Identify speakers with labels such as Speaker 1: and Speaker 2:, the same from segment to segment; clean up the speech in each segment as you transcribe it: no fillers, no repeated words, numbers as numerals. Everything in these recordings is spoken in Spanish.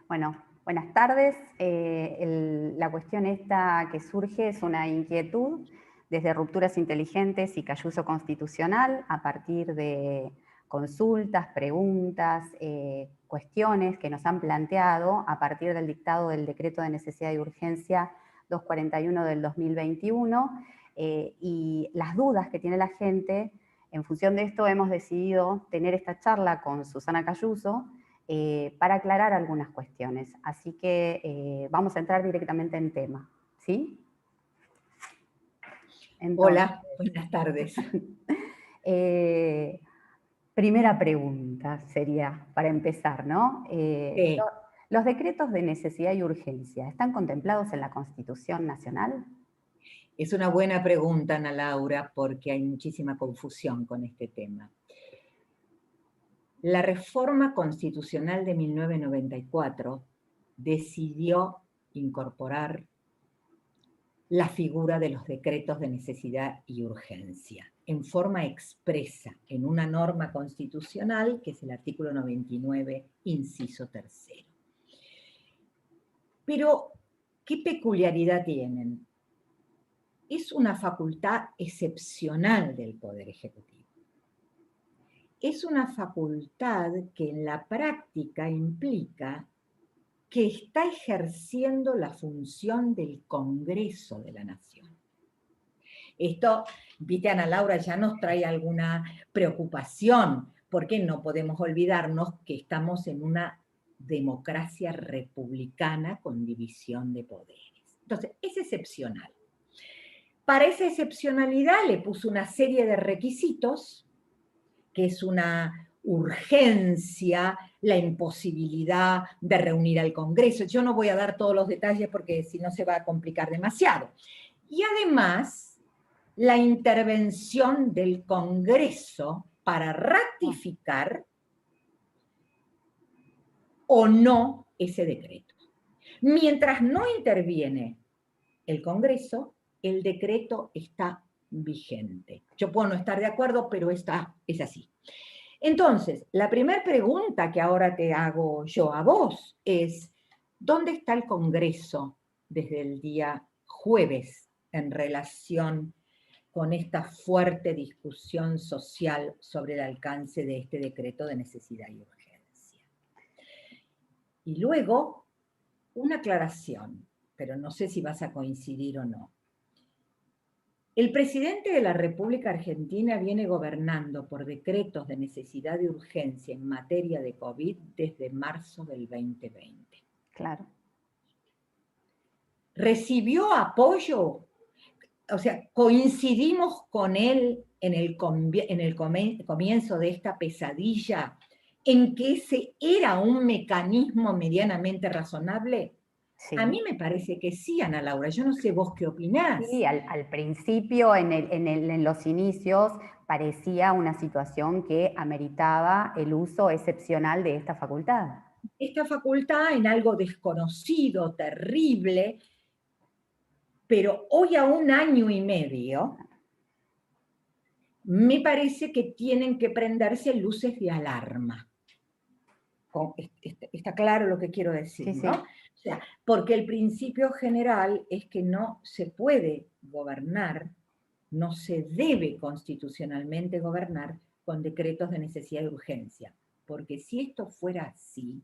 Speaker 1: Bueno, buenas tardes. La cuestión esta que surge es una inquietud desde Rupturas Inteligentes y Cayuso Constitucional a partir de consultas, preguntas, cuestiones que nos han planteado a partir del dictado del Decreto de Necesidad y Urgencia 241 del 2021 y las dudas que tiene la gente. En función de esto hemos decidido tener esta charla con Susana Cayuso, para aclarar algunas cuestiones. Así que vamos a entrar directamente en tema, ¿sí? Entonces,
Speaker 2: Hola, buenas tardes.
Speaker 1: Primera pregunta sería, para empezar, ¿no?
Speaker 2: Sí,
Speaker 1: ¿Los decretos de necesidad y urgencia están contemplados en la Constitución Nacional?
Speaker 2: es una buena pregunta, Ana Laura, porque hay muchísima confusión con este tema. La reforma constitucional de 1994 decidió incorporar la figura de los decretos de necesidad y urgencia en forma expresa en una norma constitucional que es el artículo 99, inciso tercero. Pero, ¿qué peculiaridad tienen? Es una facultad excepcional del Poder Ejecutivo. Es una facultad que en la práctica implica que está ejerciendo la función del Congreso de la Nación. Esto, viste, Ana Laura, ya nos trae alguna preocupación, porque no podemos olvidarnos que estamos en una democracia republicana con división de poderes. Entonces, es excepcional. Para esa excepcionalidad le puso una serie de requisitos, que es una urgencia, la imposibilidad de reunir al Congreso. Yo no voy a dar todos los detalles porque si no se va a complicar demasiado. Y además, la intervención del Congreso para ratificar o no ese decreto. Mientras no interviene el Congreso, el decreto está vigente. Yo puedo no estar de acuerdo, pero es así. Entonces, la primera pregunta que ahora te hago yo a vos es, ¿dónde está el Congreso desde el día jueves en relación con esta fuerte discusión social sobre el alcance de este decreto de necesidad y urgencia? Y luego, una aclaración, pero no sé si vas a coincidir o no. El presidente de la República Argentina viene gobernando por decretos de necesidad y urgencia en materia de COVID desde marzo del 2020.
Speaker 1: Claro.
Speaker 2: ¿Recibió apoyo? O sea, ¿coincidimos con él en el comienzo de esta pesadilla en que ese era un mecanismo medianamente razonable?
Speaker 1: Sí.
Speaker 2: A mí me parece que sí, Ana Laura. Yo no sé vos qué opinás.
Speaker 1: Sí, al principio, en los inicios, parecía una situación que ameritaba el uso excepcional de esta facultad.
Speaker 2: Esta facultad en algo desconocido, terrible, pero hoy a 1 año y medio, me parece que tienen que prenderse luces de alarma. Está claro lo que quiero decir,
Speaker 1: Sí,
Speaker 2: ¿no?
Speaker 1: sí.
Speaker 2: O sea, porque el principio general es que no se puede gobernar, no se debe constitucionalmente gobernar con decretos de necesidad y urgencia, porque si esto fuera así,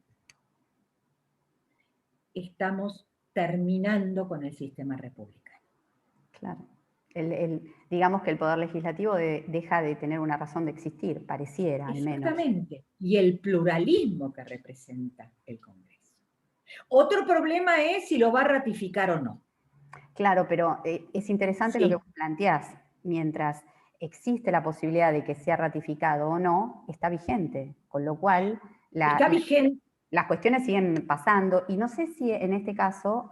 Speaker 2: estamos terminando con el sistema republicano.
Speaker 1: Claro. Digamos que el Poder Legislativo deja de tener una razón de existir, pareciera al menos.
Speaker 2: Exactamente. Y el pluralismo que representa el Congreso. Otro problema es si lo va a ratificar o no.
Speaker 1: Claro, pero es interesante lo que
Speaker 2: Sí,
Speaker 1: vos planteás. Mientras existe la posibilidad de que sea ratificado o no, está vigente. Con lo cual,
Speaker 2: está vigente.
Speaker 1: las cuestiones siguen pasando. Y no sé si en este caso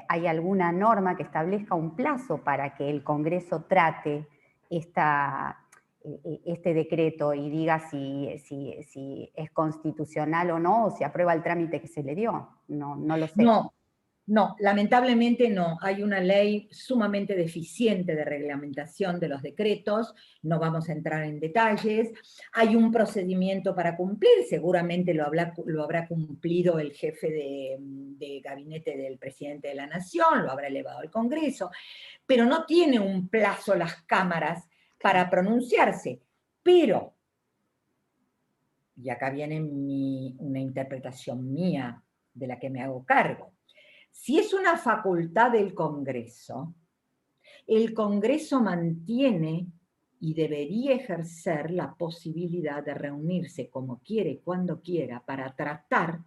Speaker 1: hay alguna norma que establezca un plazo para que el Congreso trate este decreto y diga si es constitucional o no, o si aprueba el trámite que se le dio. No lo sé.
Speaker 2: No, No, lamentablemente no. Hay una ley sumamente deficiente de reglamentación de los decretos, no vamos a entrar en detalles. Hay un procedimiento para cumplir, seguramente lo habrá cumplido el jefe de gabinete del presidente de la Nación, lo habrá elevado al Congreso, pero no tiene un plazo las cámaras para pronunciarse. Pero, y acá viene una interpretación mía de la que me hago cargo, si es una facultad del Congreso, el Congreso mantiene y debería ejercer la posibilidad de reunirse como quiere, cuando quiera, para tratar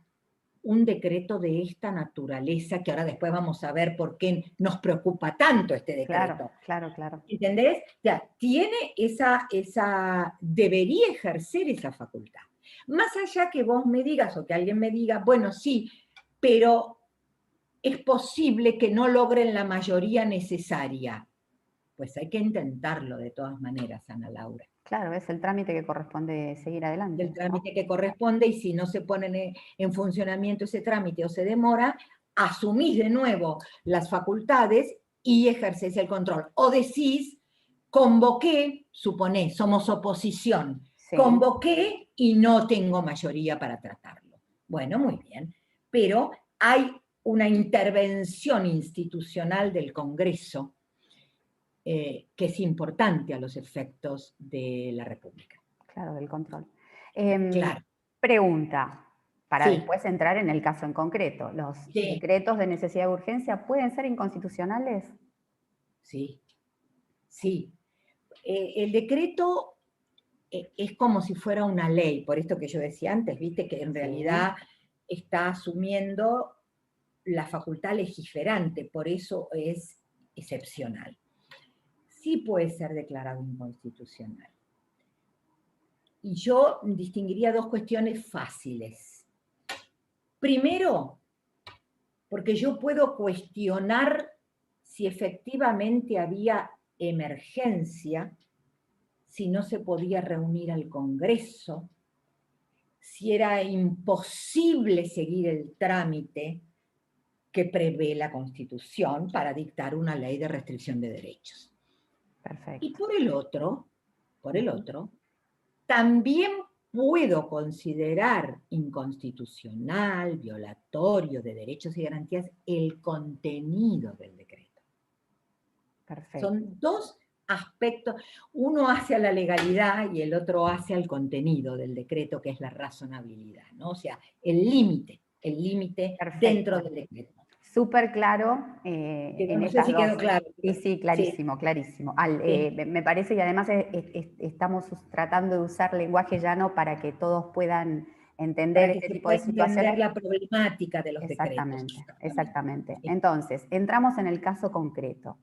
Speaker 2: un decreto de esta naturaleza, que ahora después vamos a ver por qué nos preocupa tanto este decreto.
Speaker 1: Claro.
Speaker 2: ¿Entendés? O sea, debería ejercer esa facultad. Más allá que vos me digas o que alguien me diga, bueno, sí, pero es posible que no logren la mayoría necesaria. Pues hay que intentarlo de todas maneras, Ana Laura.
Speaker 1: Claro, es el trámite que corresponde seguir adelante.
Speaker 2: El trámite que corresponde, y si no se pone en funcionamiento ese trámite o se demora, asumís de nuevo las facultades y ejercés el control. O decís, convoqué, suponés, somos oposición,
Speaker 1: Sí.
Speaker 2: Convoqué y no tengo mayoría para tratarlo. Bueno, muy bien, pero hay una intervención institucional del Congreso que es importante a los efectos de la República.
Speaker 1: Claro, del control.
Speaker 2: Claro.
Speaker 1: Pregunta, para
Speaker 2: Sí.
Speaker 1: después entrar en el caso en concreto. ¿Los decretos de necesidad de urgencia pueden ser inconstitucionales?
Speaker 2: Sí, sí. El decreto es como si fuera una ley, por esto que yo decía antes, viste que en realidad está asumiendo la facultad legiferante, por eso es excepcional. Sí puede ser declarado inconstitucional. Y yo distinguiría dos cuestiones fáciles. Primero, porque yo puedo cuestionar si efectivamente había emergencia, si no se podía reunir al Congreso, si era imposible seguir el trámite que prevé la Constitución para dictar una ley de restricción de derechos.
Speaker 1: Perfecto.
Speaker 2: Y por el otro, también puedo considerar inconstitucional, violatorio de derechos y garantías el contenido del decreto.
Speaker 1: Perfecto.
Speaker 2: Son dos aspectos, uno hacia la legalidad y el otro hacia el contenido del decreto, que es la razonabilidad, ¿no? O sea, el límite dentro del decreto.
Speaker 1: Súper claro.
Speaker 2: No sé si quedó claro.
Speaker 1: Sí, clarísimo, clarísimo. Me parece, y además estamos tratando de usar lenguaje llano para que todos puedan entender este tipo de situaciones.
Speaker 2: Entender la problemática de los decretos.
Speaker 1: Exactamente. Entonces, entramos en el caso concreto.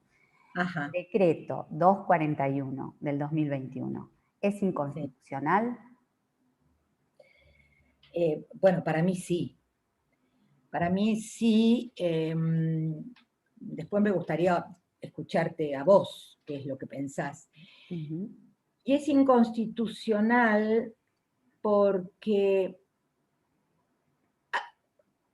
Speaker 2: Ajá.
Speaker 1: Decreto 241 del 2021. ¿Es inconstitucional?
Speaker 2: Bueno, para mí sí. Para mí sí. Después me gustaría escucharte a vos, qué es lo que pensás. Y es inconstitucional porque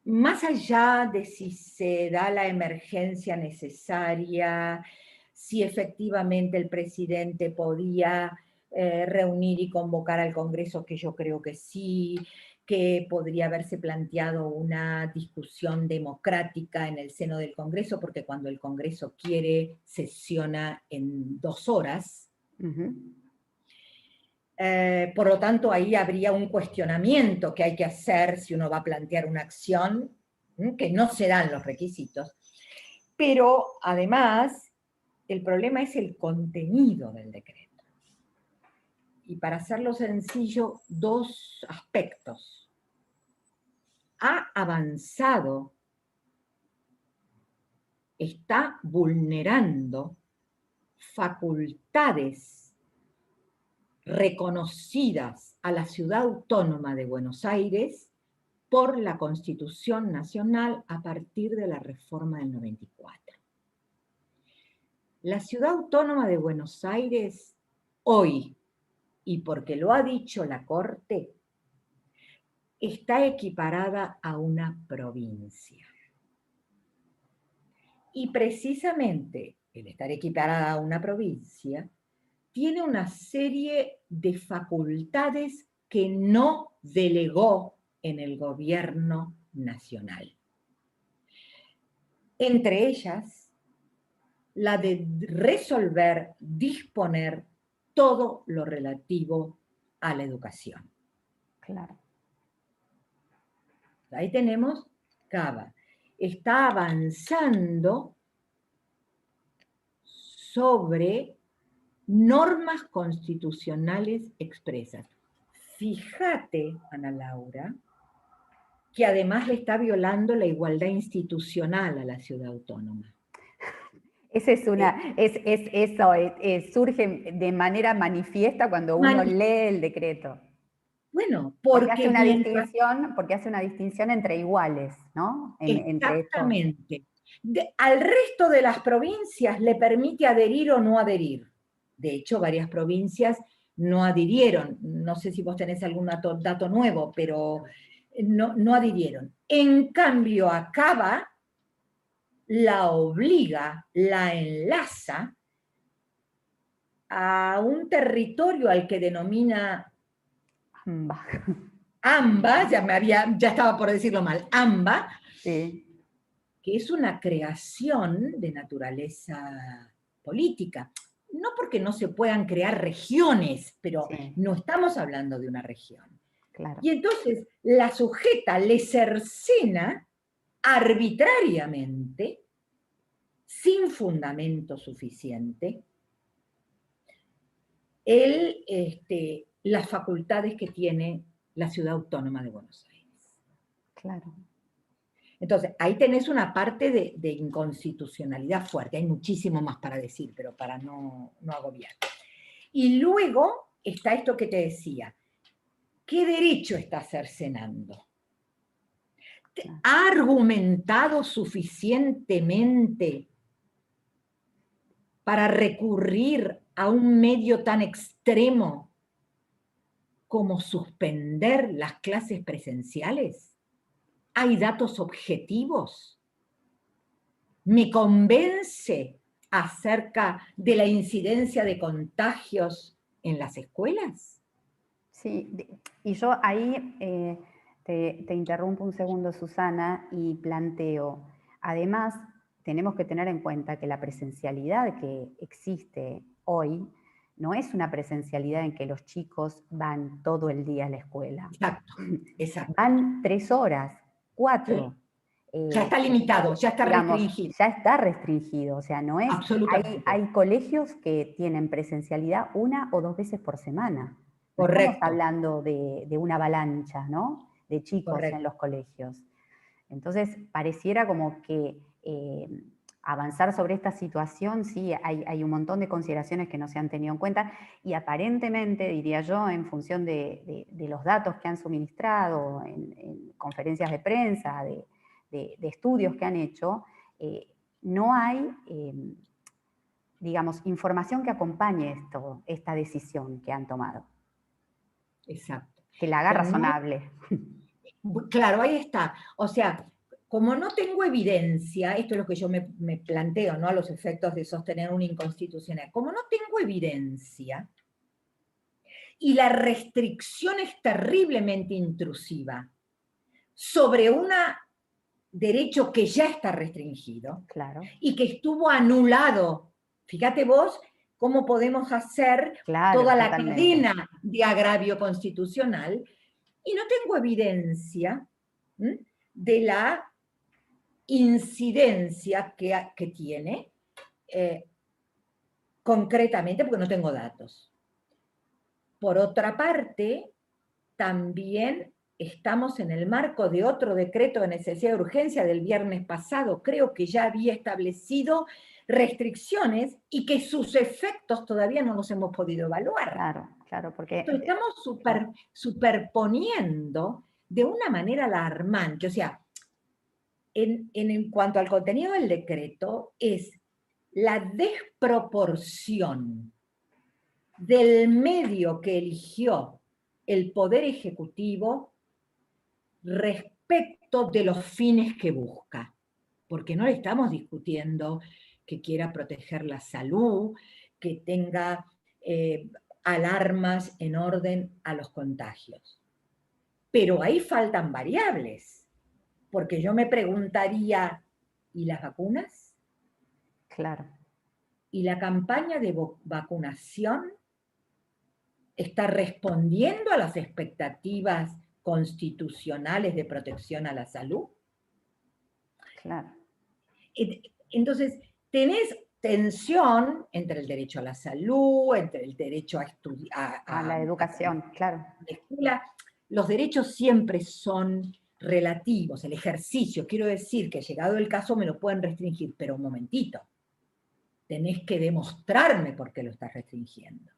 Speaker 2: más allá de si se da la emergencia necesaria, si efectivamente el presidente podía reunir y convocar al Congreso, que yo creo que sí, que podría haberse planteado una discusión democrática en el seno del Congreso, porque cuando el Congreso quiere, sesiona en 2 horas. Por lo tanto, ahí habría un cuestionamiento que hay que hacer si uno va a plantear una acción, que no se dan los requisitos. Pero, además, el problema es el contenido del decreto. Y para hacerlo sencillo, 2 aspectos. Ha avanzado, está vulnerando facultades reconocidas a la Ciudad Autónoma de Buenos Aires por la Constitución Nacional a partir de la reforma del 94. La Ciudad Autónoma de Buenos Aires hoy, y porque lo ha dicho la Corte, está equiparada a una provincia. Y precisamente el estar equiparada a una provincia tiene una serie de facultades que no delegó en el gobierno nacional. Entre ellas, la de resolver, disponer todo lo relativo a la educación.
Speaker 1: Claro.
Speaker 2: Ahí tenemos Cava. Está avanzando sobre normas constitucionales expresas. Fíjate, Ana Laura, que además le está violando la igualdad institucional a la ciudad autónoma.
Speaker 1: Esa es una, eso surge de manera manifiesta cuando uno lee el decreto.
Speaker 2: Bueno,
Speaker 1: porque hace una distinción entre iguales, ¿no?
Speaker 2: Exactamente. Al resto de las provincias le permite adherir o no adherir. De hecho, varias provincias no adhirieron. No sé si vos tenés algún dato nuevo, pero no adhirieron. En cambio, a Cava la obliga, la enlaza a un territorio al que denomina AMBA, ya estaba por decirlo mal, AMBA,
Speaker 1: sí,
Speaker 2: que es una creación de naturaleza política. No porque no se puedan crear regiones, pero
Speaker 1: sí,
Speaker 2: no estamos hablando de una región.
Speaker 1: claro.
Speaker 2: Y entonces la sujeta le cercena arbitrariamente, sin fundamento suficiente, las facultades que tiene la Ciudad Autónoma de Buenos Aires.
Speaker 1: Claro.
Speaker 2: Entonces, ahí tenés una parte de inconstitucionalidad fuerte. Hay muchísimo más para decir, pero para no agobiar. Y luego está esto que te decía. ¿Qué derecho está cercenando? ¿Ha argumentado suficientemente para recurrir a un medio tan extremo como suspender las clases presenciales? ¿Hay datos objetivos? ¿Me convence acerca de la incidencia de contagios en las escuelas?
Speaker 1: Sí, y yo ahí te interrumpo un segundo, Susana, y planteo, además, tenemos que tener en cuenta que la presencialidad que existe hoy no es una presencialidad en que los chicos van todo el día a la escuela.
Speaker 2: Exacto, exacto.
Speaker 1: Van 3 horas, 4.
Speaker 2: Sí. Ya está limitado, ya está restringido.
Speaker 1: Ya está restringido, o sea, no es...
Speaker 2: Absolutamente.
Speaker 1: Hay colegios que tienen presencialidad 1 o 2 veces por semana. No
Speaker 2: Correcto.
Speaker 1: estamos hablando de una avalancha, ¿no? De chicos
Speaker 2: Correcto.
Speaker 1: en los colegios. Entonces, pareciera como que avanzar sobre esta situación, sí, hay un montón de consideraciones que no se han tenido en cuenta y aparentemente, diría yo, en función de los datos que han suministrado en conferencias de prensa, de estudios que han hecho, no hay, digamos, información que acompañe esta decisión que han tomado.
Speaker 2: Exacto.
Speaker 1: Que la haga razonable.
Speaker 2: Claro, ahí está. O sea, como no tengo evidencia, esto es lo que yo me planteo, ¿no? A los efectos de sostener una inconstitucional. Como no tengo evidencia y la restricción es terriblemente intrusiva sobre un derecho que ya está restringido,
Speaker 1: claro,
Speaker 2: y que estuvo anulado. Fíjate vos cómo podemos hacer toda la cadena de agravio constitucional, y no tengo evidencia de la incidencia que tiene concretamente, porque no tengo datos. Por otra parte, también estamos en el marco de otro decreto de necesidad de urgencia del viernes pasado, creo que ya había establecido restricciones y que sus efectos todavía no los hemos podido evaluar.
Speaker 1: Claro, claro, porque...
Speaker 2: Estamos superponiendo de una manera alarmante, o sea, en cuanto al contenido del decreto, es la desproporción del medio que eligió el Poder Ejecutivo respecto de los fines que busca. porque no le estamos discutiendo que quiera proteger la salud, que tenga alarmas en orden a los contagios. Pero ahí faltan variables, porque yo me preguntaría, ¿y las vacunas?
Speaker 1: Claro.
Speaker 2: ¿Y la campaña de vacunación está respondiendo a las expectativas constitucionales de protección a la salud?
Speaker 1: Claro.
Speaker 2: Entonces, tenés tensión entre el derecho a la salud, entre el derecho a estudiar,
Speaker 1: A la educación, claro.
Speaker 2: la escuela. Los derechos siempre son relativos, el ejercicio. Quiero decir que llegado el caso me lo pueden restringir, pero un momentito. Tenés que demostrarme por qué lo estás restringiendo,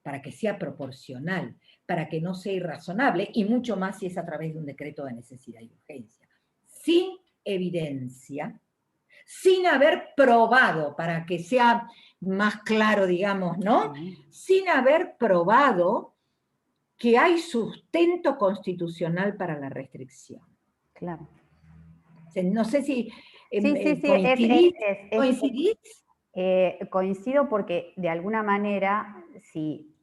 Speaker 2: para que sea proporcional, para que no sea irrazonable, y mucho más si es a través de un decreto de necesidad y urgencia. Sin evidencia, sin haber probado, para que sea más claro, digamos, ¿no?
Speaker 1: Sí.
Speaker 2: Sin haber probado que hay sustento constitucional para la restricción.
Speaker 1: Claro.
Speaker 2: No sé si
Speaker 1: Sí, sí, sí,
Speaker 2: coincidís.
Speaker 1: Coincido porque de alguna manera, si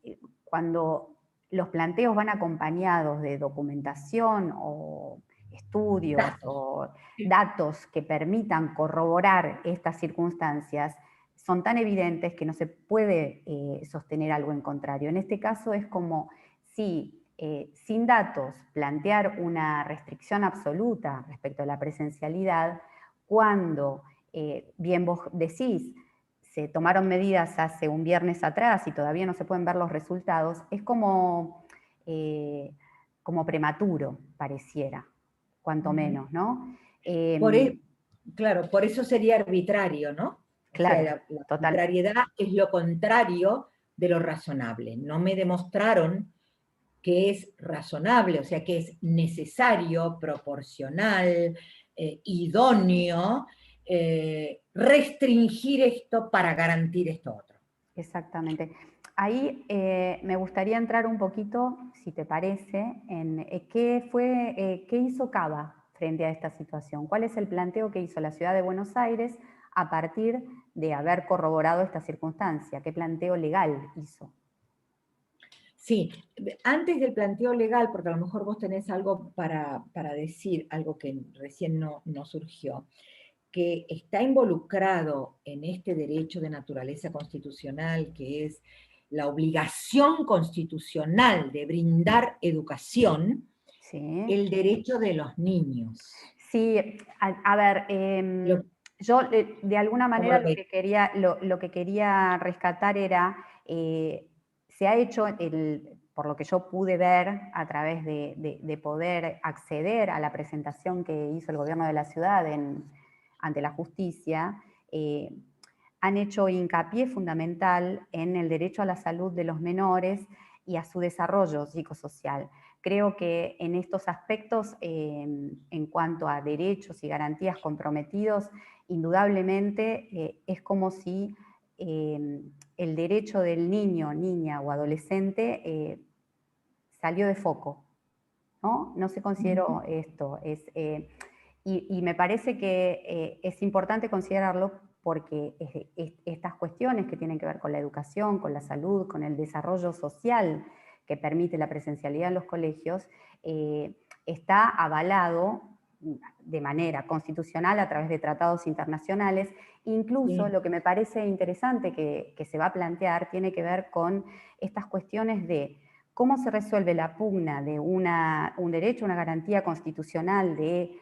Speaker 1: cuando los planteos van acompañados de documentación o estudios o datos que permitan corroborar estas circunstancias, son tan evidentes que no se puede sostener algo en contrario. En este caso es como si sin datos plantear una restricción absoluta respecto a la presencialidad, cuando, bien vos decís, se tomaron medidas hace un viernes atrás y todavía no se pueden ver los resultados, es como prematuro, pareciera, cuanto menos, ¿no?
Speaker 2: Claro, por eso sería arbitrario, ¿no? O
Speaker 1: Claro,
Speaker 2: sea, la
Speaker 1: total.
Speaker 2: arbitrariedad es lo contrario de lo razonable. No me demostraron que es razonable, o sea, que es necesario, proporcional, idóneo, restringir esto para garantir esto otro.
Speaker 1: Exactamente. Ahí me gustaría entrar un poquito, si te parece, en qué hizo Cava frente a esta situación. ¿Cuál es el planteo que hizo la Ciudad de Buenos Aires a partir de haber corroborado esta circunstancia? ¿Qué planteo legal hizo?
Speaker 2: Sí, antes del planteo legal, porque a lo mejor vos tenés algo para decir, algo que recién no surgió, que está involucrado en este derecho de naturaleza constitucional, que es la obligación constitucional de brindar educación,
Speaker 1: Sí.
Speaker 2: el derecho de los niños.
Speaker 1: Sí, a ver, yo de alguna manera lo que quería rescatar era, se ha hecho, por lo que yo pude ver a través de poder acceder a la presentación que hizo el gobierno de la ciudad ante la justicia, han hecho hincapié fundamental en el derecho a la salud de los menores y a su desarrollo psicosocial. Creo que en estos aspectos, en cuanto a derechos y garantías comprometidos, indudablemente es como si el derecho del niño, niña o adolescente salió de foco, ¿no? No se consideró esto. Y me parece que es importante considerarlo porque estas cuestiones que tienen que ver con la educación, con la salud, con el desarrollo social que permite la presencialidad en los colegios, está avalado de manera constitucional a través de tratados internacionales. Incluso lo que me parece interesante que se va a plantear tiene que ver con estas cuestiones de cómo se resuelve la pugna de un derecho, una garantía constitucional de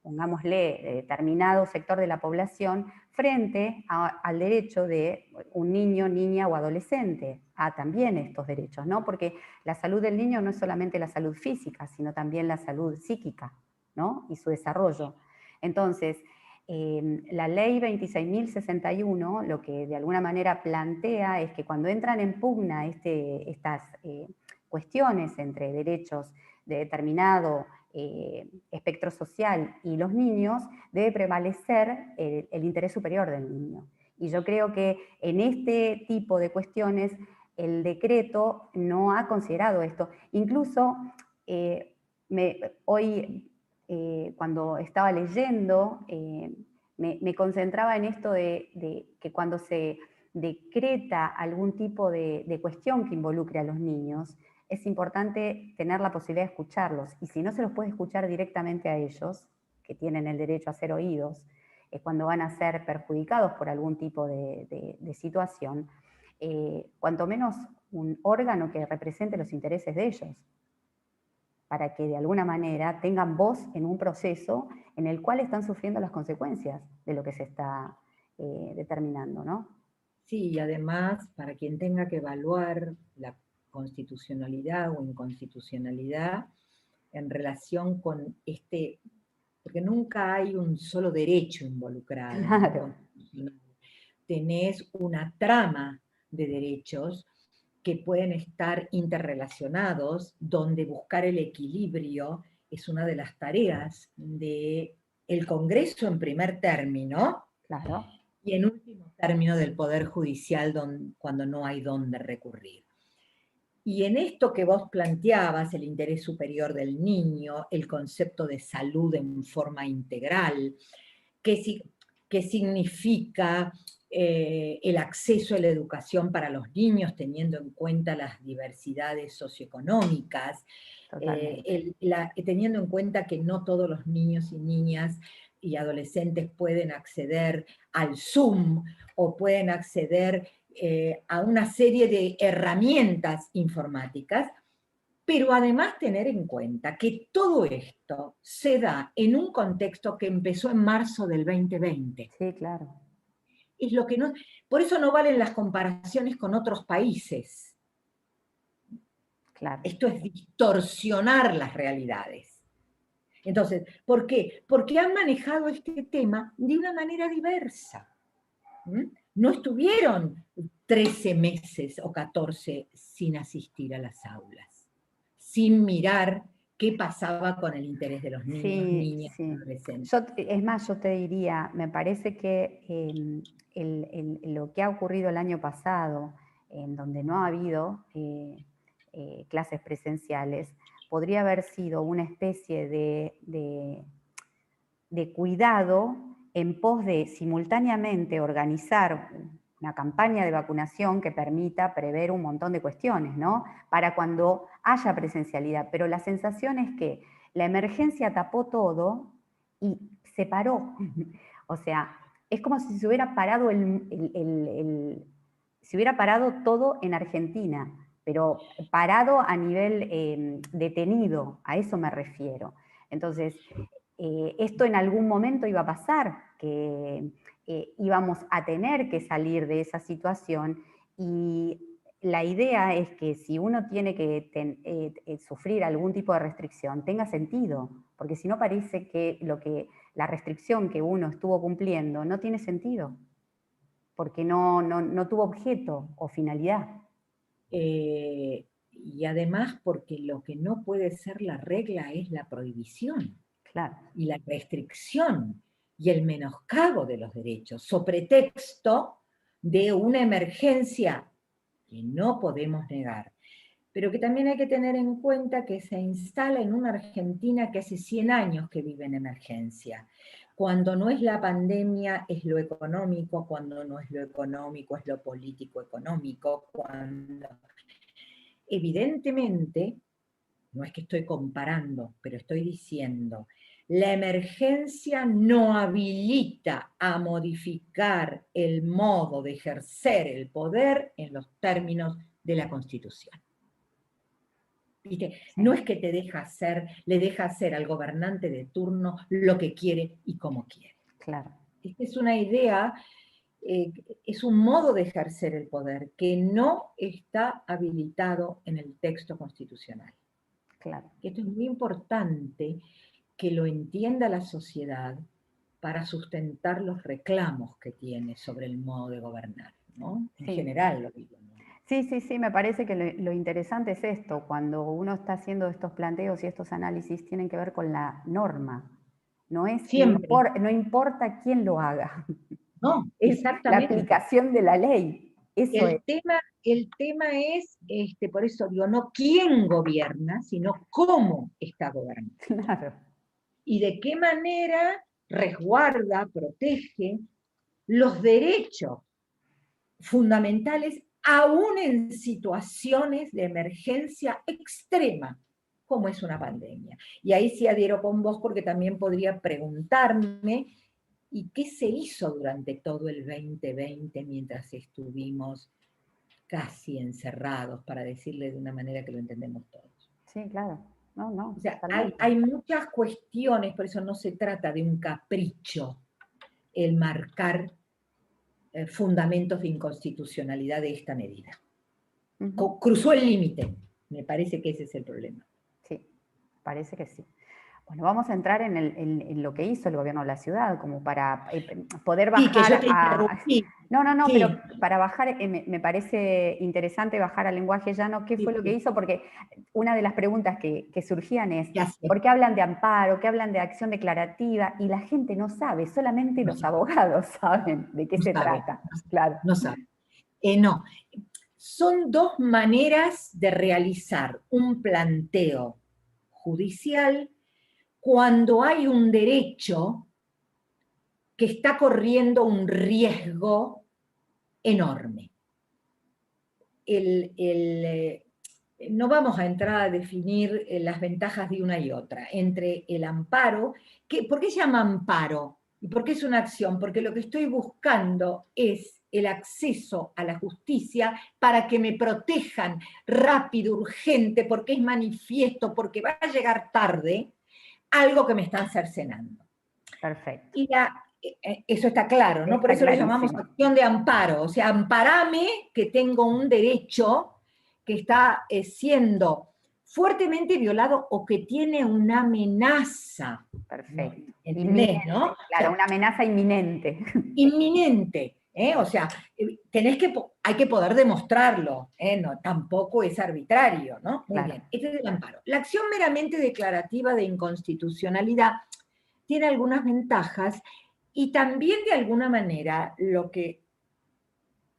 Speaker 1: pongámosle, determinado sector de la población frente al derecho de un niño, niña o adolescente a también estos derechos, ¿no? Porque la salud del niño no es solamente la salud física, sino también la salud psíquica, ¿no? Y su desarrollo. Entonces, la ley 26.061 lo que de alguna manera plantea es que cuando entran en pugna estas cuestiones entre derechos de determinado espectro social y los niños, debe prevalecer el interés superior del niño. Y yo creo que en este tipo de cuestiones el decreto no ha considerado esto. Incluso hoy cuando estaba leyendo, me concentraba en esto de que cuando se decreta algún tipo de cuestión que involucre a los niños, es importante tener la posibilidad de escucharlos. Y si no se los puede escuchar directamente a ellos, que tienen el derecho a ser oídos, cuando van a ser perjudicados por algún tipo de situación, cuanto menos un órgano que represente los intereses de ellos, para que de alguna manera tengan voz en un proceso en el cual están sufriendo las consecuencias de lo que se está determinando, ¿no?
Speaker 2: Sí, y además, para quien tenga que evaluar la constitucionalidad o inconstitucionalidad en relación con porque nunca hay un solo derecho involucrado, ¿no?
Speaker 1: Claro,
Speaker 2: Tenés una trama de derechos que pueden estar interrelacionados, donde buscar el equilibrio es una de las tareas del Congreso en primer término,
Speaker 1: claro.
Speaker 2: y en último término del Poder Judicial cuando no hay dónde recurrir. Y en esto que vos planteabas, el interés superior del niño, el concepto de salud en forma integral, qué significa el acceso a la educación para los niños teniendo en cuenta las diversidades socioeconómicas, teniendo en cuenta que no todos los niños y niñas y adolescentes pueden acceder al Zoom o pueden acceder a una serie de herramientas informáticas, pero además tener en cuenta que todo esto se da en un contexto que empezó en marzo del 2020.
Speaker 1: Sí, claro.
Speaker 2: Es lo que no, por eso no valen las comparaciones con otros países.
Speaker 1: Claro.
Speaker 2: Esto es distorsionar las realidades. Entonces, ¿por qué? Porque han manejado este tema de una manera diversa. No estuvieron 13 meses o 14 sin asistir a las aulas, sin mirar qué pasaba con el interés de los niños,
Speaker 1: Sí,
Speaker 2: niñas y
Speaker 1: sí.
Speaker 2: adolescentes.
Speaker 1: Es más, yo te diría, me parece que lo que ha ocurrido el año pasado, en donde no ha habido clases presenciales, podría haber sido una especie de cuidado en pos de simultáneamente organizar una campaña de vacunación que permita prever un montón de cuestiones, ¿no? Para cuando haya presencialidad. Pero la sensación es que la emergencia tapó todo y se paró. O sea, es como si se hubiera parado se hubiera parado todo en Argentina, pero parado a nivel detenido, a eso me refiero. Entonces, esto en algún momento iba a pasar, que íbamos a tener que salir de esa situación, y la idea es que si uno tiene que sufrir algún tipo de restricción, tenga sentido, porque si no parece que la restricción que uno estuvo cumpliendo no tiene sentido, porque no tuvo objeto o finalidad.
Speaker 2: Y además porque lo que no puede ser la regla es la prohibición.
Speaker 1: Claro.
Speaker 2: Y la restricción y el menoscabo de los derechos, sobre pretexto de una emergencia que no podemos negar, pero que también hay que tener en cuenta que se instala en una Argentina que hace 100 años que vive en emergencia. Cuando no es la pandemia es lo económico, cuando no es lo económico es lo político-económico, cuando evidentemente, no es que estoy comparando, pero estoy diciendo, la emergencia no habilita a modificar el modo de ejercer el poder en los términos de la Constitución. ¿Viste?
Speaker 1: Sí.
Speaker 2: No es que le deja hacer al gobernante de turno lo que quiere y como quiere.
Speaker 1: Claro.
Speaker 2: Esta es una idea, es un modo de ejercer el poder que no está habilitado en el texto constitucional.
Speaker 1: Claro.
Speaker 2: Esto es muy importante que lo entienda la sociedad para sustentar los reclamos que tiene sobre el modo de gobernar, ¿no? En
Speaker 1: Sí.
Speaker 2: general lo digo, ¿no?
Speaker 1: Sí, me parece que lo interesante es esto, cuando uno está haciendo estos planteos y estos análisis, tienen que ver con la norma. No importa quién lo haga,
Speaker 2: No,
Speaker 1: es la
Speaker 2: exactamente.
Speaker 1: aplicación de la ley. Eso es.
Speaker 2: El tema es, por eso digo, no quién gobierna, sino cómo está gobernando.
Speaker 1: Claro.
Speaker 2: y de qué manera resguarda, protege los derechos fundamentales aún en situaciones de emergencia extrema, como es una pandemia. Y ahí sí adhiero con vos porque también podría preguntarme, ¿y qué se hizo durante todo el 2020 mientras estuvimos casi encerrados, para decirle de una manera que lo entendemos todos?
Speaker 1: Sí, claro. No, no,
Speaker 2: O sea,
Speaker 1: totalmente.
Speaker 2: hay muchas cuestiones, por eso no se trata de un capricho el marcar fundamentos de inconstitucionalidad de esta medida. Cruzó el límite, me parece que ese es el problema.
Speaker 1: Sí, parece que sí. Bueno, vamos a entrar en lo que hizo el gobierno de la ciudad, como para poder bajar
Speaker 2: que yo te interrumpí.
Speaker 1: No,
Speaker 2: Sí.
Speaker 1: pero para bajar, me parece interesante bajar al lenguaje llano qué fue lo que hizo, porque una de las preguntas que surgían es, ¿por qué hablan de amparo, qué hablan de acción declarativa? Y la gente no sabe, solamente los abogados saben de qué se trata. Claro.
Speaker 2: No saben. No, son dos maneras de realizar un planteo judicial cuando hay un derecho que está corriendo un riesgo enorme. No vamos a entrar a definir las ventajas de una y otra, entre el amparo, ¿por qué se llama amparo? ¿Y por qué es una acción? Porque lo que estoy buscando es el acceso a la justicia para que me protejan rápido, urgente, porque es manifiesto, porque va a llegar tarde, algo que me están cercenando.
Speaker 1: Perfecto.
Speaker 2: Y eso está claro, ¿no? Por eso le llamamos acción de amparo. O sea, amparame que tengo un derecho que está siendo fuertemente violado o que tiene una amenaza.
Speaker 1: Perfecto.
Speaker 2: ¿Entendés, no?
Speaker 1: Claro, o sea, una amenaza inminente.
Speaker 2: Inminente. O sea, hay que poder demostrarlo, no, tampoco es arbitrario, ¿no? Muy bien, este es el amparo. La acción meramente declarativa de inconstitucionalidad tiene algunas ventajas y también de alguna manera lo que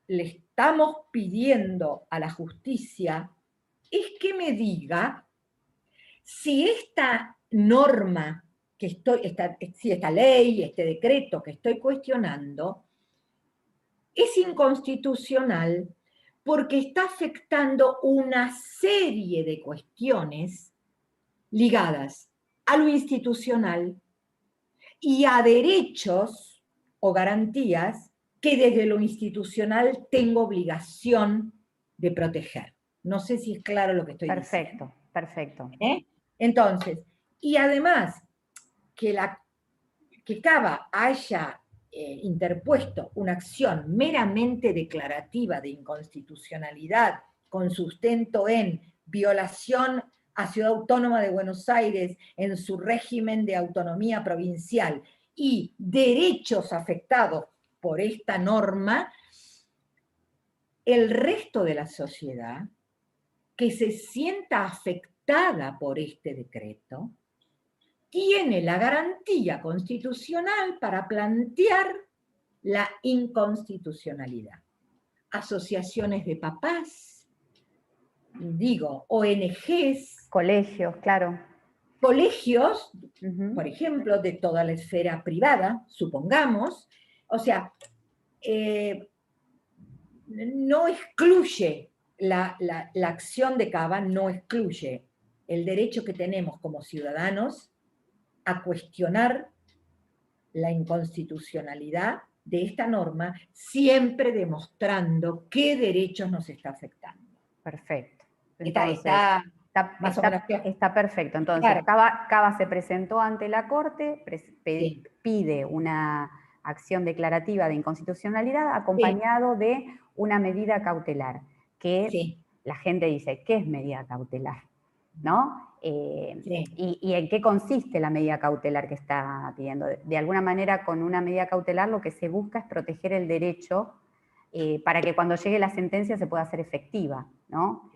Speaker 2: le estamos pidiendo a la justicia es que me diga si esta norma si esta ley, este decreto que estoy cuestionando, es inconstitucional porque está afectando una serie de cuestiones ligadas a lo institucional y a derechos o garantías que desde lo institucional tengo obligación de proteger. No sé si es claro lo que estoy diciendo.
Speaker 1: Perfecto.
Speaker 2: Entonces, y además, que Cava haya interpuesto una acción meramente declarativa de inconstitucionalidad con sustento en violación a Ciudad Autónoma de Buenos Aires en su régimen de autonomía provincial y derechos afectados por esta norma, el resto de la sociedad que se sienta afectada por este decreto tiene la garantía constitucional para plantear la inconstitucionalidad. Asociaciones de papás, ONGs.
Speaker 1: Colegios, claro.
Speaker 2: Colegios, por ejemplo, de toda la esfera privada, supongamos. O sea, no excluye la acción de Cava, no excluye el derecho que tenemos como ciudadanos a cuestionar la inconstitucionalidad de esta norma, siempre demostrando qué derechos nos está afectando.
Speaker 1: Perfecto.
Speaker 2: Entonces,
Speaker 1: está perfecto. Entonces, claro. Cava se presentó ante la Corte, pide una acción declarativa de inconstitucionalidad acompañado de una medida cautelar, que la gente dice, ¿qué es medida cautelar? ¿No? Y en qué consiste la medida cautelar que está pidiendo. De alguna manera, con una medida cautelar lo que se busca es proteger el derecho para que cuando llegue la sentencia se pueda hacer efectiva, ¿no?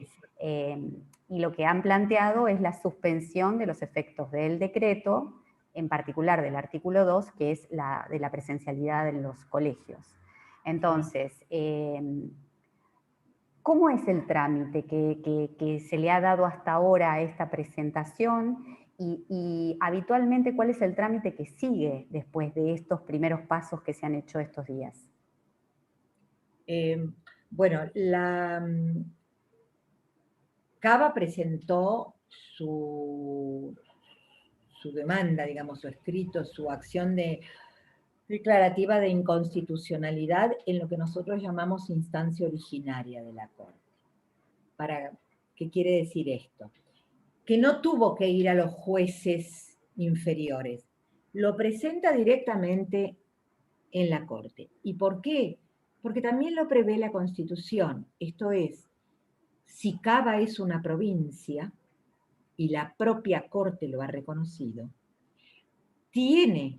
Speaker 1: Y lo que han planteado es la suspensión de los efectos del decreto, en particular del artículo 2, que es la de la presencialidad en los colegios. Entonces, ¿cómo es el trámite que se le ha dado hasta ahora a esta presentación Y habitualmente, ¿cuál es el trámite que sigue después de estos primeros pasos que se han hecho estos días?
Speaker 2: Bueno, Cava presentó su demanda, digamos, su escrito, su acción declarativa de inconstitucionalidad en lo que nosotros llamamos instancia originaria de la Corte. ¿Qué quiere decir esto? Que no tuvo que ir a los jueces inferiores, lo presenta directamente en la Corte. ¿Y por qué? Porque también lo prevé la Constitución, esto es, si Cava es una provincia, y la propia Corte lo ha reconocido, tiene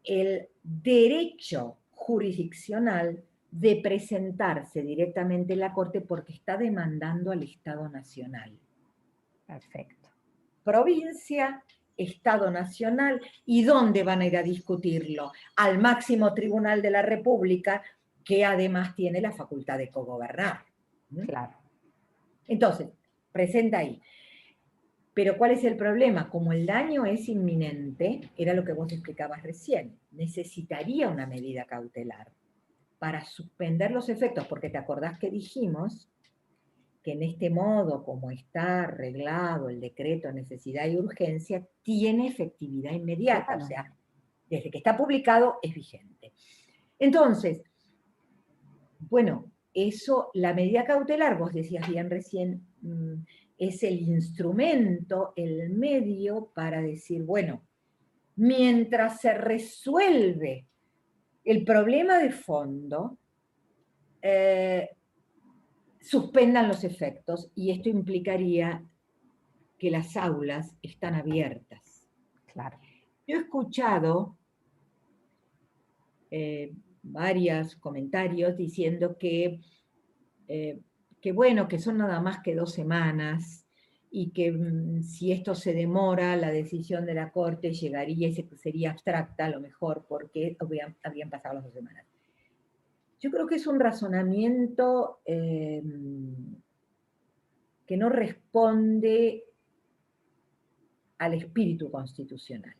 Speaker 2: el derecho jurisdiccional de presentarse directamente en la Corte porque está demandando al Estado Nacional.
Speaker 1: Perfecto.
Speaker 2: Provincia, Estado Nacional, ¿y dónde van a ir a discutirlo? Al máximo tribunal de la República, que además tiene la facultad de cogobernar.
Speaker 1: Claro.
Speaker 2: Entonces, presenta ahí. Pero ¿cuál es el problema? Como el daño es inminente, era lo que vos explicabas recién, necesitaría una medida cautelar para suspender los efectos, porque te acordás que dijimos que en este modo, como está arreglado el decreto de necesidad y urgencia, tiene efectividad inmediata,
Speaker 1: Claro.
Speaker 2: o sea, desde que está publicado es vigente. Entonces, bueno, eso, la medida cautelar, vos decías bien recién, es el instrumento, el medio para decir, bueno, mientras se resuelve el problema de fondo, suspendan los efectos, y esto implicaría que las aulas están abiertas.
Speaker 1: Claro.
Speaker 2: Yo he escuchado varios comentarios diciendo que bueno, que son nada más que 2 semanas, y que si esto se demora, la decisión de la Corte llegaría y sería abstracta a lo mejor, porque habían pasado las 2 semanas. Yo creo que es un razonamiento que no responde al espíritu constitucional.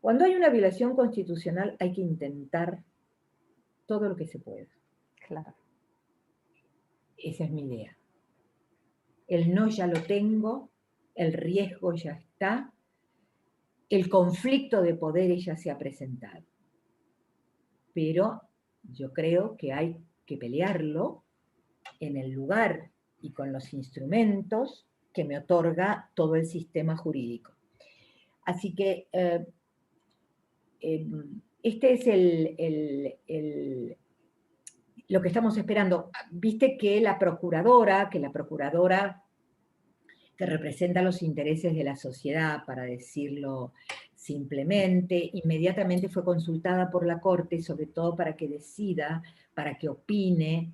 Speaker 2: Cuando hay una violación constitucional hay que intentar todo lo que se pueda.
Speaker 1: Claro.
Speaker 2: Esa es mi idea. El no ya lo tengo, el riesgo ya está, el conflicto de poderes ya se ha presentado. Pero yo creo que hay que pelearlo en el lugar y con los instrumentos que me otorga todo el sistema jurídico. Así que este es lo que estamos esperando. Viste que la procuradora que representa los intereses de la sociedad, para decirlo simplemente, inmediatamente fue consultada por la Corte, sobre todo para que decida, para que opine,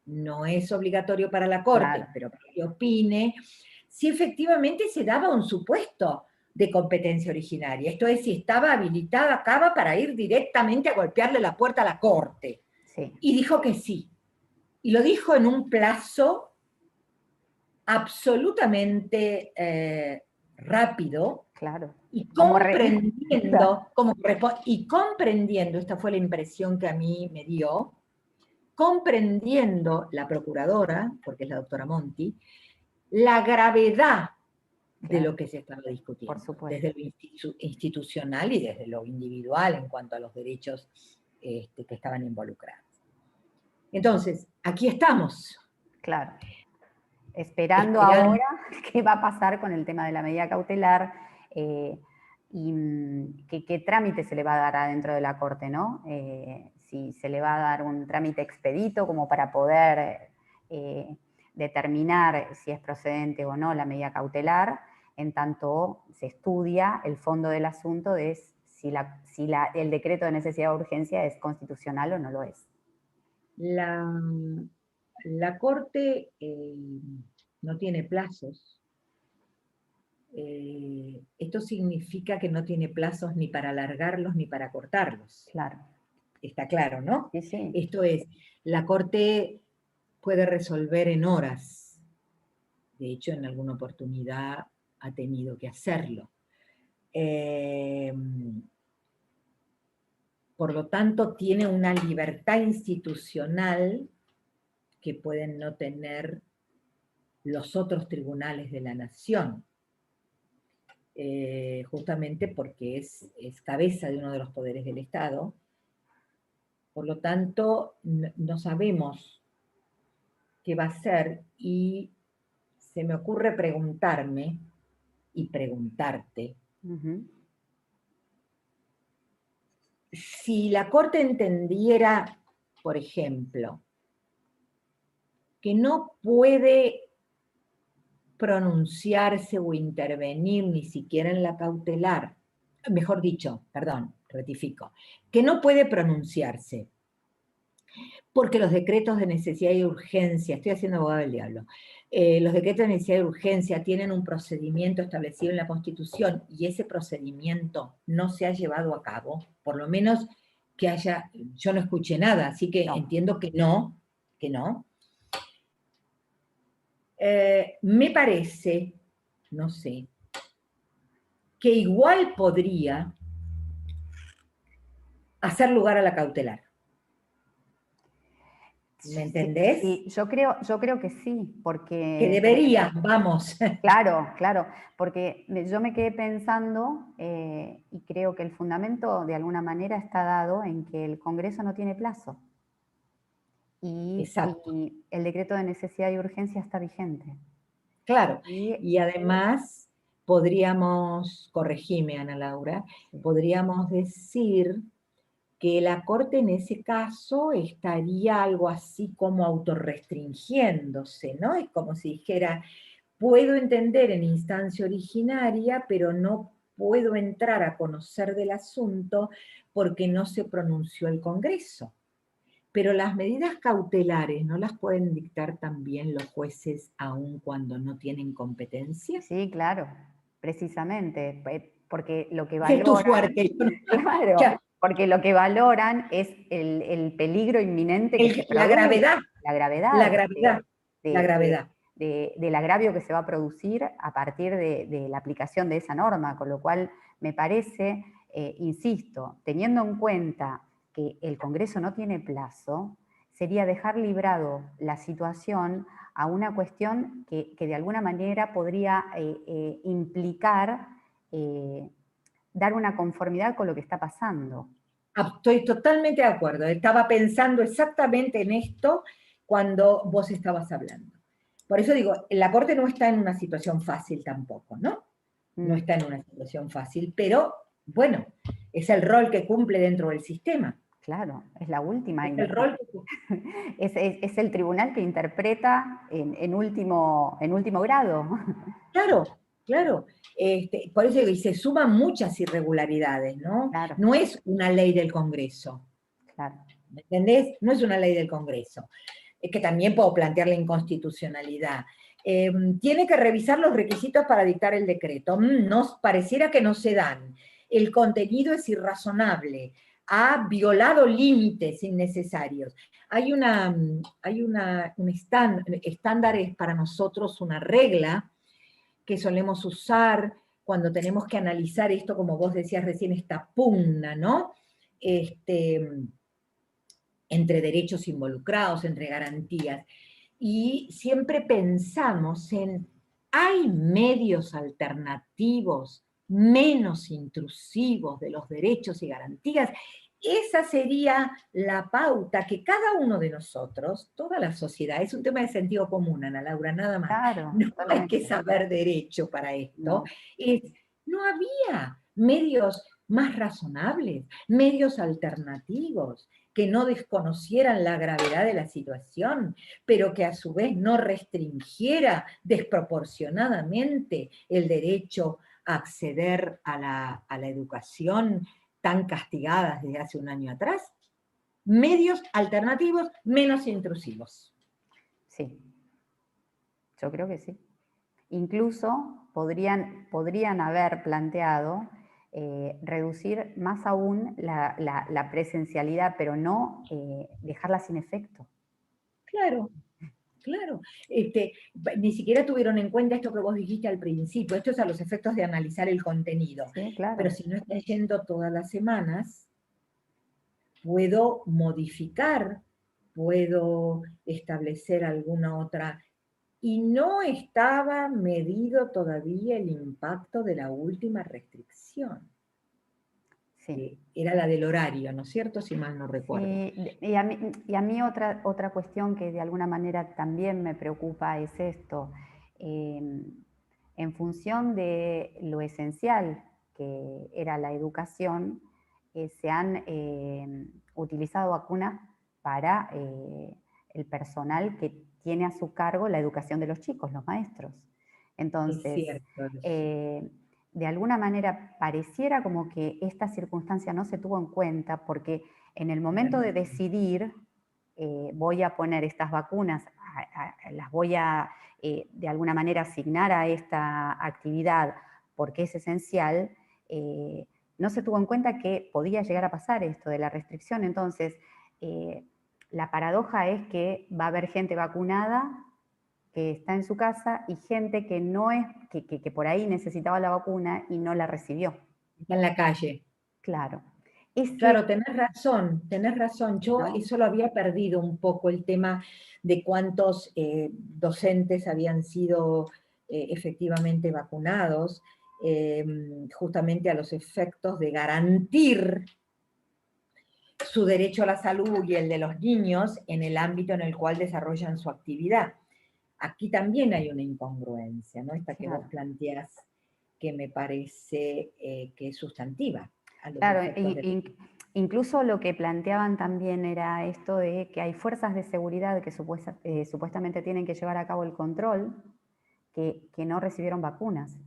Speaker 2: no es obligatorio para la Corte,
Speaker 1: Claro.
Speaker 2: pero para que opine, si efectivamente se daba un supuesto de competencia originaria, esto es, si estaba habilitada Cava para ir directamente a golpearle la puerta a la Corte.
Speaker 1: Sí.
Speaker 2: Y dijo que sí. Y lo dijo en un plazo absolutamente rápido,
Speaker 1: Claro.
Speaker 2: y comprendiendo, esta fue la impresión que a mí me dio, comprendiendo la procuradora, porque es la doctora Monti, la gravedad de lo que se estaba discutiendo,
Speaker 1: por supuesto,
Speaker 2: desde lo institucional y desde lo individual en cuanto a los derechos que estaban involucrados. Entonces, aquí estamos.
Speaker 1: Claro. Esperando ahora qué va a pasar con el tema de la medida cautelar y qué trámite se le va a dar adentro de la Corte, ¿no? Si se le va a dar un trámite expedito como para poder determinar si es procedente o no la medida cautelar, en tanto se estudia el fondo del asunto de si el decreto de necesidad de urgencia es constitucional o no lo es.
Speaker 2: La Corte no tiene plazos. Esto significa que no tiene plazos ni para alargarlos ni para cortarlos.
Speaker 1: Claro.
Speaker 2: Está claro, ¿no?
Speaker 1: Sí, sí.
Speaker 2: Esto es, la Corte puede resolver en horas, De hecho, en alguna oportunidad ha tenido que hacerlo. Por lo tanto, tiene una libertad institucional que pueden no tener los otros tribunales de la nación, justamente porque es cabeza de uno de los poderes del Estado. Por lo tanto, no sabemos qué va a hacer, y se me ocurre preguntarme y preguntarte, si la Corte entendiera, por ejemplo, que no puede pronunciarse o intervenir ni siquiera en la cautelar, mejor dicho, perdón, rectifico, que no puede pronunciarse porque los decretos de necesidad y urgencia, estoy haciendo abogado del diablo, los decretos de necesidad y urgencia tienen un procedimiento establecido en la Constitución y ese procedimiento no se ha llevado a cabo, por lo menos que haya, yo no escuché nada, así que entiendo que no, me parece, no sé, que igual podría hacer lugar a la cautelar. ¿Me entendés?
Speaker 1: Sí, yo creo que sí, porque...
Speaker 2: Que debería, vamos.
Speaker 1: Claro, claro, porque yo me quedé pensando, y creo que el fundamento de alguna manera está dado en que el Congreso no tiene plazo. Y el decreto de necesidad y urgencia está vigente.
Speaker 2: Claro, y además podríamos, corregime Ana Laura, podríamos decir que la Corte en ese caso estaría algo así como autorrestringiéndose, ¿no? Es como si dijera, puedo entender en instancia originaria, pero no puedo entrar a conocer del asunto porque no se pronunció el Congreso. Pero las medidas cautelares, ¿no las pueden dictar también los jueces aun cuando no tienen competencia?
Speaker 1: Sí, claro, precisamente, porque lo que
Speaker 2: Ese es tu
Speaker 1: valoran...
Speaker 2: fuerte.
Speaker 1: Claro, porque lo que valoran es el peligro inminente que se produce.
Speaker 2: La gravedad.
Speaker 1: La gravedad.
Speaker 2: La gravedad. La gravedad.
Speaker 1: Del agravio que se va a producir a partir de la aplicación de esa norma, con lo cual me parece, insisto, teniendo en cuenta que el Congreso no tiene plazo, sería dejar librado la situación a una cuestión que de alguna manera podría implicar dar una conformidad con lo que está pasando.
Speaker 2: Estoy totalmente de acuerdo. Estaba pensando exactamente en esto cuando vos estabas hablando. Por eso digo, la Corte no está en una situación fácil tampoco, ¿no? No está en una situación fácil, pero bueno, es el rol que cumple dentro del sistema.
Speaker 1: Claro, es la última.
Speaker 2: Es el rol
Speaker 1: es el tribunal que interpreta en último grado.
Speaker 2: Claro, claro. Por eso digo, y se suman muchas irregularidades, ¿no?
Speaker 1: Claro.
Speaker 2: No es una ley del Congreso.
Speaker 1: Claro.
Speaker 2: ¿Me entendés? No es una ley del Congreso. Es que también puedo plantear la inconstitucionalidad. Tiene que revisar los requisitos para dictar el decreto. Pareciera que no se dan. El contenido es irrazonable. Ha violado límites innecesarios. Hay estándares para nosotros, una regla que solemos usar cuando tenemos que analizar esto, como vos decías recién, esta pugna, ¿no? Entre derechos involucrados, entre garantías. Y siempre pensamos en, ¿hay medios alternativos menos intrusivos de los derechos y garantías? Esa sería la pauta que cada uno de nosotros, toda la sociedad, es un tema de sentido común, Ana Laura, nada más.
Speaker 1: Claro,
Speaker 2: no hay que saber derecho para esto. No había medios más razonables, medios alternativos, que no desconocieran la gravedad de la situación, pero que a su vez no restringiera desproporcionadamente el derecho a acceder a la educación tan castigadas desde hace un año atrás. Medios alternativos menos intrusivos.
Speaker 1: Sí, yo creo que sí. Incluso podrían haber planteado reducir más aún la presencialidad, pero no dejarla sin efecto.
Speaker 2: Claro. Claro, ni siquiera tuvieron en cuenta esto que vos dijiste al principio, esto es a los efectos de analizar el contenido.
Speaker 1: Sí, claro.
Speaker 2: Pero si no está yendo todas las semanas, puedo modificar, puedo establecer alguna otra. Y no estaba medido todavía el impacto de la última restricción,
Speaker 1: Sí.
Speaker 2: que era la del horario, ¿no es cierto? Si mal no recuerdo.
Speaker 1: Sí, y a mí otra cuestión que de alguna manera también me preocupa es esto. En función de lo esencial que era la educación, se han utilizado vacunas para el personal que tiene a su cargo la educación de los chicos, los maestros. Entonces,
Speaker 2: es cierto.
Speaker 1: de alguna manera pareciera como que esta circunstancia no se tuvo en cuenta porque en el momento de decidir, voy a poner estas vacunas, las voy a de alguna manera asignar a esta actividad porque es esencial, no se tuvo en cuenta que podía llegar a pasar esto de la restricción. Entonces, la paradoja es que va a haber gente vacunada que está en su casa y gente que no es, que por ahí necesitaba la vacuna y no la recibió.
Speaker 2: Está en la calle.
Speaker 1: Claro.
Speaker 2: Claro, tenés razón. Yo
Speaker 1: ¿no?
Speaker 2: eso lo había perdido un poco, el tema de cuántos docentes habían sido efectivamente vacunados, justamente a los efectos de garantir su derecho a la salud y el de los niños en el ámbito en el cual desarrollan su actividad. Aquí también hay una incongruencia, ¿no? Esta que vos planteás, que me parece que es sustantiva.
Speaker 1: Claro, incluso lo que planteaban también era esto de que hay fuerzas de seguridad que supuestamente tienen que llevar a cabo el control, que no recibieron vacunas.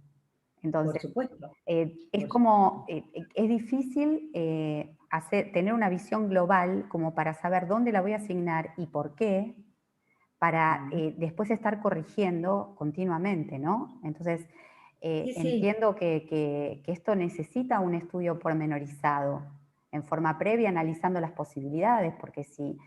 Speaker 1: Entonces,
Speaker 2: por supuesto.
Speaker 1: Es como, es difícil tener una visión global como para saber dónde la voy a asignar y por qué, para después estar corrigiendo continuamente, ¿no? Entonces,
Speaker 2: Sí.
Speaker 1: entiendo que esto necesita un estudio pormenorizado, en forma previa, analizando las posibilidades, porque si...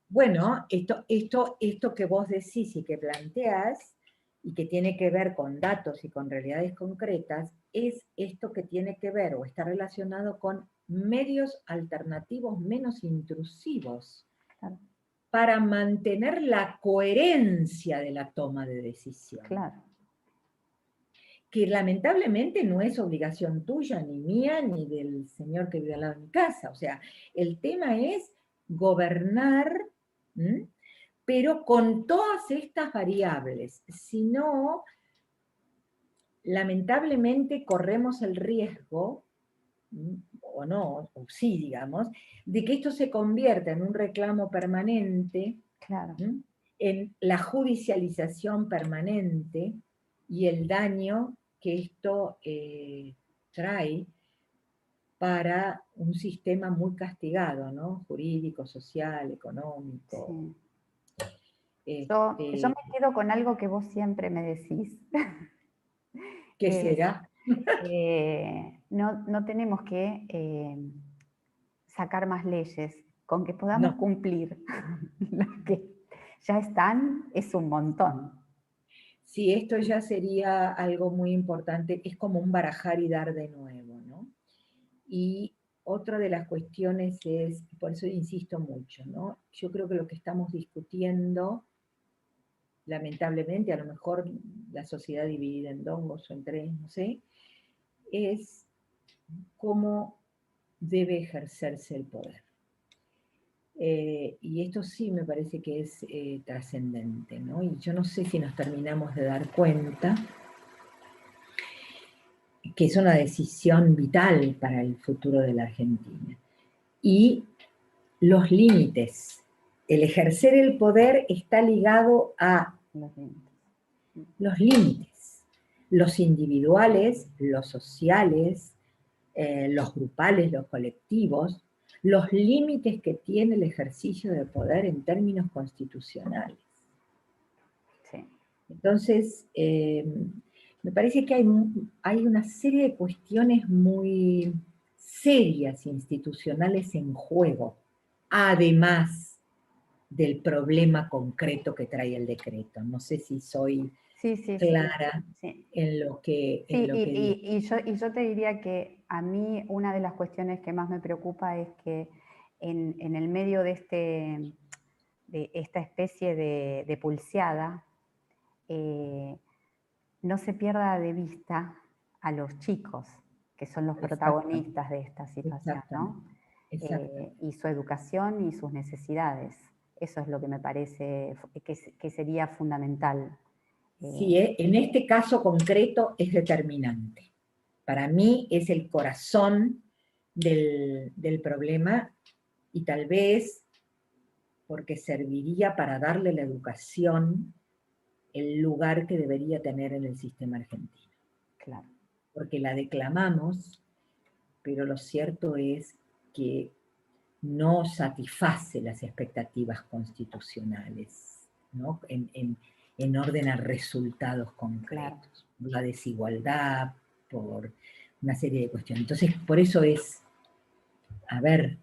Speaker 2: Bueno, esto que vos decís y que planteás, y que tiene que ver con datos y con realidades concretas, es esto que tiene que ver o está relacionado con medios alternativos menos intrusivos,
Speaker 1: Claro.
Speaker 2: para mantener la coherencia de la toma de decisión.
Speaker 1: Claro.
Speaker 2: Que lamentablemente no es obligación tuya, ni mía, ni del señor que vive al lado de mi casa. O sea, el tema es gobernar, pero con todas estas variables. Si no, lamentablemente corremos el riesgo, o no, o sí, digamos, de que esto se convierta en un reclamo permanente,
Speaker 1: Claro.
Speaker 2: en la judicialización permanente y el daño que esto trae para un sistema muy castigado, ¿no? Jurídico, social, económico.
Speaker 1: Sí. Yo me quedo con algo que vos siempre me decís.
Speaker 2: ¿Qué será?
Speaker 1: No tenemos que sacar más leyes, con que podamos cumplir las que ya están es un montón.
Speaker 2: Sí, esto ya sería algo muy importante, es como un barajar y dar de nuevo, ¿no? Y otra de las cuestiones es, por eso insisto mucho, ¿no? Yo creo que lo que estamos discutiendo, lamentablemente, a lo mejor la sociedad dividida en dos o en tres, no sé, es cómo debe ejercerse el poder. Y esto sí me parece que es trascendente, ¿no? Y yo no sé si nos terminamos de dar cuenta que es una decisión vital para el futuro de la Argentina. Y los límites. El ejercer el poder está ligado a los límites, los individuales, los sociales, los grupales, los colectivos, los límites que tiene el ejercicio del poder en términos constitucionales.
Speaker 1: Sí.
Speaker 2: Entonces, me parece que hay una serie de cuestiones muy serias institucionales en juego, además del problema concreto que trae el decreto. No sé si soy clara en lo que digo.
Speaker 1: Y yo te diría que a mí una de las cuestiones que más me preocupa es que en el medio de esta especie de pulseada, no se pierda de vista a los chicos, que son los protagonistas de esta situación, ¿no? Y su educación y sus necesidades. Eso es lo que me parece que sería fundamental.
Speaker 2: Sí, en este caso concreto es determinante. Para mí es el corazón del problema y tal vez porque serviría para darle la educación el lugar que debería tener en el sistema argentino.
Speaker 1: Claro.
Speaker 2: Porque la declamamos, pero lo cierto es que no satisface las expectativas constitucionales, ¿no? En orden a resultados concretos. Claro. La desigualdad, por una serie de cuestiones. Entonces, por eso es, a ver,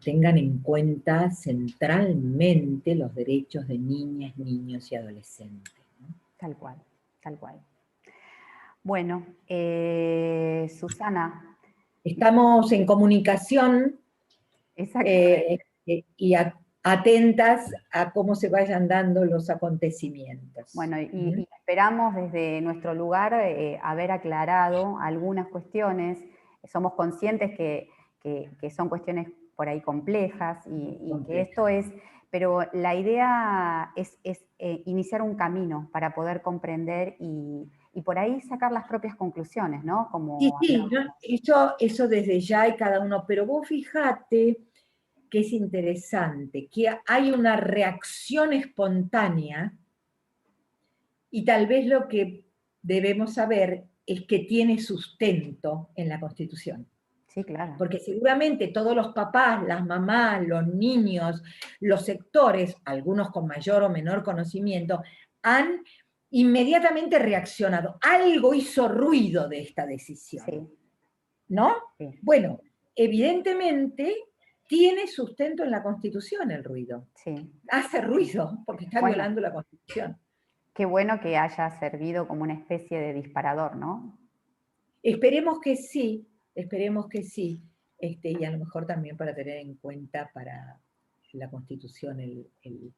Speaker 2: tengan en cuenta centralmente los derechos de niñas, niños y adolescentes, ¿no?
Speaker 1: Tal cual, tal cual. Bueno, Susana.
Speaker 2: Estamos en comunicación y atentas a cómo se vayan dando los acontecimientos.
Speaker 1: Bueno, y esperamos desde nuestro lugar haber aclarado algunas cuestiones. Somos conscientes que son cuestiones por ahí complejas y que esto es... Pero la idea es iniciar un camino para poder comprender y por ahí sacar las propias conclusiones, ¿no? Como
Speaker 2: sí, eso desde ya y cada uno, pero vos fíjate que es interesante, que hay una reacción espontánea y tal vez lo que debemos saber es que tiene sustento en la Constitución.
Speaker 1: Sí, claro.
Speaker 2: Porque seguramente todos los papás, las mamás, los niños, los sectores, algunos con mayor o menor conocimiento, han inmediatamente reaccionado. Algo hizo ruido de esta decisión.
Speaker 1: Sí.
Speaker 2: ¿No?
Speaker 1: Sí.
Speaker 2: Bueno, evidentemente tiene sustento en la Constitución el ruido.
Speaker 1: Sí.
Speaker 2: Hace ruido porque está violando la Constitución.
Speaker 1: Qué bueno que haya servido como una especie de disparador, ¿no?
Speaker 2: Esperemos que sí, y a lo mejor también para tener en cuenta para la Constitución el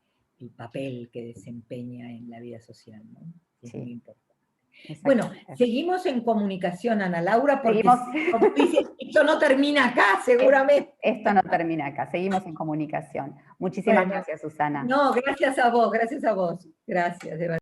Speaker 2: papel que desempeña en la vida social, ¿no? Es muy importante. Bueno, seguimos en comunicación, Ana Laura, porque como dices, esto no termina acá, seguramente.
Speaker 1: Esto no termina acá, seguimos en comunicación. Muchísimas gracias, Susana.
Speaker 2: No, gracias a vos, gracias, de verdad.